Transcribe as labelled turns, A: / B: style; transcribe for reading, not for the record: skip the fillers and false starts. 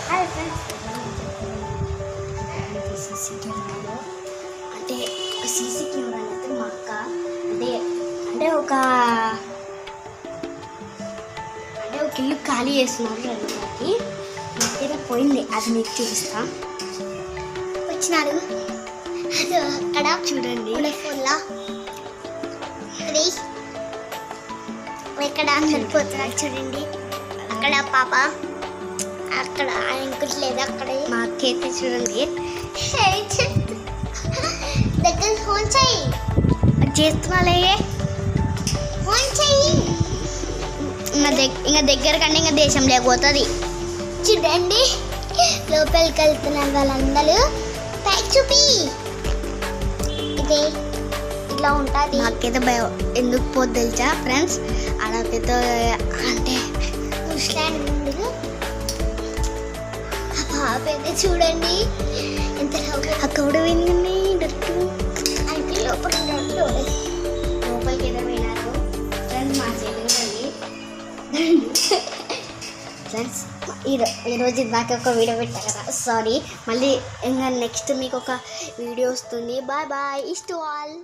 A: Hi friends, CC కెమెరాలో అంటే CC camera అయితే మా అక్క అంటే ఒక ఇల్లు ఖాళీ చేస్తున్నారు రండి. నాకైతే పోయింది, అది మీకు చూపిస్తా.
B: వచ్చినాడు అది అక్కడ
A: చూడండి.
B: ఫోన్లా అది ఎక్కడ సరిపోతున్నారు చూడండి. అక్కడ పాప, అక్కడ ఇంకోటి లేదు. అక్కడ
A: మా అక్కైతే చూడండి
B: దగ్గర ఫోన్ చెయ్యి
A: చేస్తున్నాలే.
B: ఫోన్ చెయ్యి.
A: ఇంకా దగ్గర కంటే ఇంకా దేశం లేకపోతుంది.
B: చూడండి లోపలికి వెళ్తున్నారు వాళ్ళందరూ. పైకి చూపి. ఇదే ఇట్లా ఉంటుంది.
A: నాకైతే భయం ఎందుకు పోదు తెలుసా ఫ్రెండ్స్, ఆడ పెద్ద అంటే
B: ముస్లాండ్ ముందు ఆ పాప అయితే చూడండి ఎంత
A: అక్క కూడా వింది డట్టు
B: అంటే లోపల
A: లోపలికి ఏదో పోయినారు ఫ్రెండ్స్. మా చెల్లి ఫ్రెండ్స్ ఈరోజు దాకా ఒక వీడియో పెట్టా కదా, సారీ. మళ్ళీ ఇంకా నెక్స్ట్ మీకు ఒక వీడియో వస్తుంది. Bye bye, is to all.